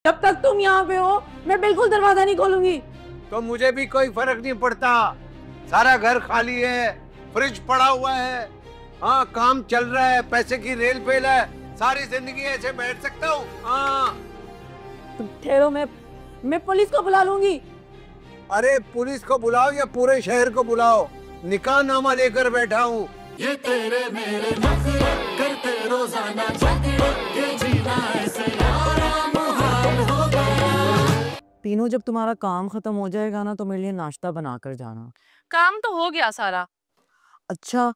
जब तक तुम यहाँ पे हो मैं बिल्कुल दरवाजा नहीं खोलूंगी। तो मुझे भी कोई फर्क नहीं पड़ता। सारा घर खाली है, फ्रिज पड़ा हुआ है, हाँ काम चल रहा है, पैसे की रेल फेल है, सारी जिंदगी ऐसे बैठ सकता हूँ? हाँ। तुम ठहरो, मैं पुलिस को बुला लूंगी। अरे पुलिस को बुलाओ या पूरे शहर को बुलाओ, निकाह नामा लेकर बैठा हूँ। ये तेरे मेरे नखरे करते रोजाना झगड़े, ये जीना ऐसे यारा मुहाल हो गया। तीनों जब तुम्हारा काम खत्म हो जाएगा ना तो मेरे लिए नाश्ता बना कर जाना। काम तो हो गया सारा। अच्छा,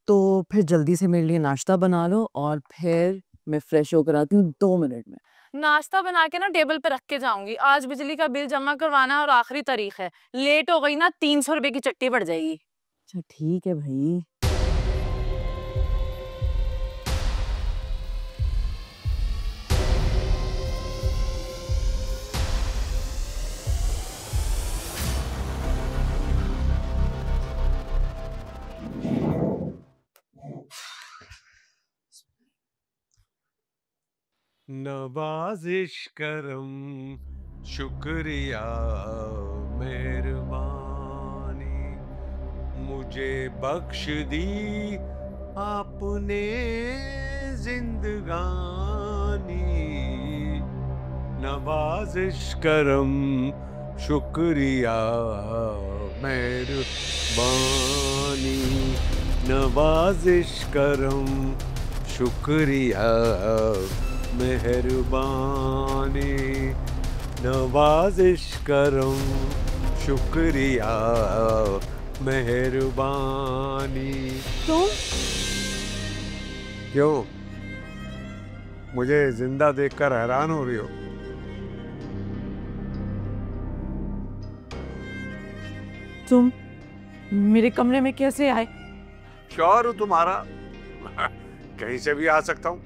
तो फिर जल्दी से मेरे लिए नाश्ता बना लो और फिर मैं फ्रेश होकर आती हूँ 2 मिनट में। नाश्ता बना के ना टेबल पे रख के जाऊंगी। आज बिजली का बिल जमा करवाना है और आखिरी तारीख है। लेट हो गई ना 300 रुपए की चट्टी पड़ जाएगी। अच्छा ठीक है भाई। नवाजिश करम शुक्रिया मेहरबानी, मुझे बख्श दी आपने जिंदगानी। नवाजिश करम शुक्रिया मेहरबानी, नवाजिश करम शुक्रिया मेहरबानी, नवाजिश करम शुक्रिया मेहरबानी। तुम क्यों, मुझे जिंदा देखकर हैरान हो रही हो? तुम मेरे कमरे में कैसे आए? शौहर हूं तुम्हारा, कहीं से भी आ सकता हूं।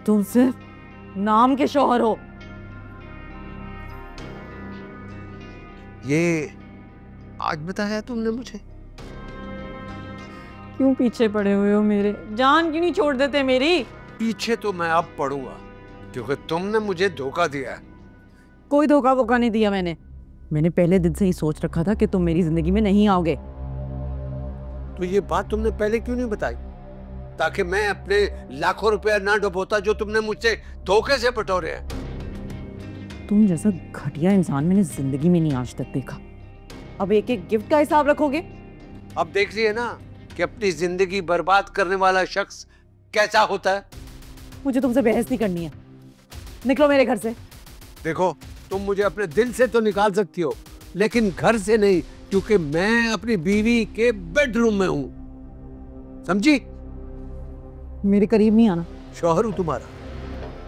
तुम सिर्फ नाम के शौहर हो। ये आज बताया तुमने मुझे? क्यों पीछे पड़े हुए हो मेरे? जान क्यों नहीं छोड़ देते मेरी? पीछे तो मैं अब पढ़ूंगा क्योंकि तुमने मुझे धोखा दिया है। कोई धोखा वोखा नहीं दिया मैंने पहले दिन से ही सोच रखा था कि तुम मेरी जिंदगी में नहीं आओगे। तो ये बात तुमने पहले क्यों नहीं बताई, ताकि मैं अपने लाखों रुपया ना डुबोता जो तुमने मुझसे धोखे से बटोरे हैं। तुम जैसा घटिया इंसान मैंने जिंदगी में नहीं आज तक देखा। अब एक एक गिफ्ट का हिसाब रखोगे? अब देख लिए ना कि अपनी जिंदगी बर्बाद करने वाला शख्स कैसा होता है। मुझे तुमसे बहस नहीं करनी है, निकलो मेरे घर से। देखो, तुम मुझे अपने दिल से तो निकाल सकती हो लेकिन घर से नहीं, क्योंकि मैं अपनी बीवी के बेडरूम में हूं, समझी? मेरे करीब नहीं आना। शौहर हूं तुम्हारा,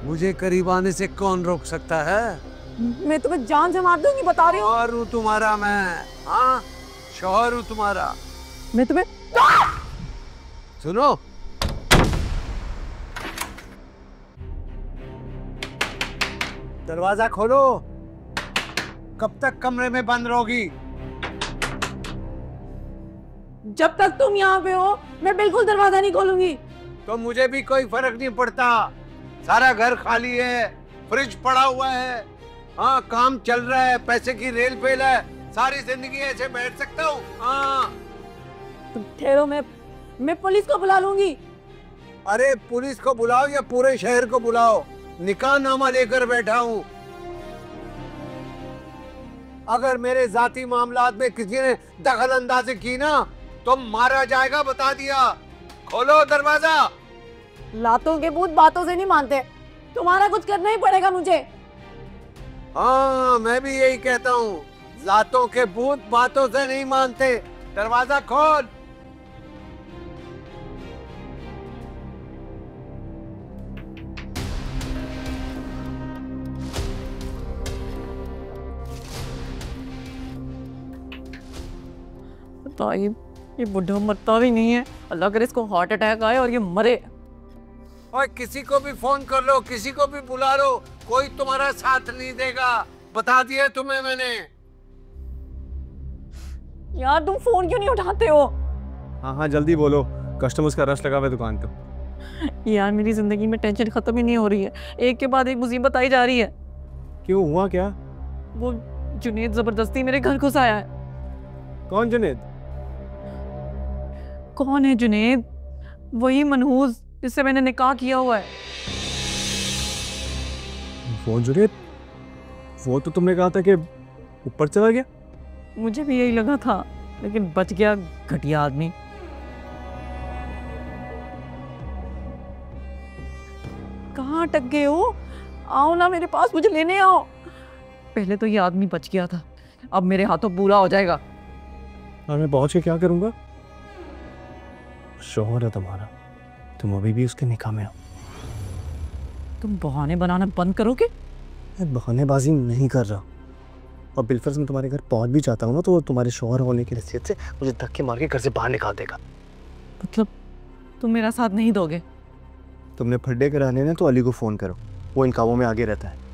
मुझे करीब आने से कौन रोक सकता है? मैं तुम्हें जान से मार दूंगी, बता रही हूँ। शौहर हूं तुम्हारा मैं, हाँ शौहर हूं तुम्हारा। मैं तुम्हें सुनो, दरवाजा खोलो। कब तक कमरे में बंद रहोगी? जब तक तुम यहाँ पे हो मैं बिल्कुल दरवाजा नहीं खोलूंगी। तो मुझे भी कोई फर्क नहीं पड़ता। सारा घर खाली है, फ्रिज पड़ा हुआ है, हाँ काम चल रहा है, पैसे की रेल फेल है, सारी जिंदगी ऐसे बैठ सकता हूँ? हाँ। तुम ठहरो, मैं पुलिस को बुला लूंगी। अरे पुलिस को बुलाओ या पूरे शहर को बुलाओ, निकाह नामा लेकर बैठा हूँ। अगर मेरे जाती मामलात में किसी ने दखल अंदाजी की ना तो मारा जाएगा, बता दिया। खोलो दरवाजा। लातों के भूत बातों से नहीं मानते, तुम्हारा कुछ करना ही पड़ेगा मुझे। हाँ मैं भी यही कहता हूँ, लातों के भूत बातों से नहीं मानते। दरवाजा खोल। ये बुढ़ा मरता भी नहीं है, अल्लाह करे इसको हार्ट अटैक आए और ये मरे। और किसी को भी फोन कर लो, किसी को भी बुला लो, कोई तुम्हारा साथ नहीं देगा, बता दिया तुम्हें मैंने। यार तुम फोन क्यों नहीं उठाते हो? हाँ हाँ जल्दी बोलो, कस्टमर्स का रश लगा हुआ है दुकान पे। यार मेरी जिंदगी में टेंशन खत्म ही नहीं हो रही है, एक के बाद एक मुसीबत आई जा रही है। क्यों, हुआ क्या? वो जुनेद जबरदस्ती मेरे घर घुस आया है। कौन जुनेद? कौन है जुनेद? वही मनहूस जिससे मैंने निकाह किया हुआ है। वो जुनेद? वो तो तुमने कहा था कि ऊपर चला गया। मुझे भी यही लगा था, लेकिन बच गया घटिया आदमी। कहाँ अटक गए हो? आओ ना मेरे पास, मुझे लेने आओ। पहले तो ये आदमी बच गया था, अब मेरे हाथों पूरा हो जाएगा। और मैं पहुंच के क्या करूंगा? शौहर है तुम्हारा, तुम अभी भी उसके निकाह में हो। तुम बहाने बनाना बंद करोगे? मैं बहानेबाजी नहीं कर रहा, और बिलफर्ज मैं तुम्हारे घर पहुंच भी जाता हूँ ना, तो वो तुम्हारे शौहर होने की हैसियत से मुझे धक्के मार के घर से बाहर निकाल देगा। मतलब तुम मेरा साथ नहीं दोगे? तुमने फड्डे कराने ना तो अली को फ़ोन करो, वो इन कामों में आगे रहता है।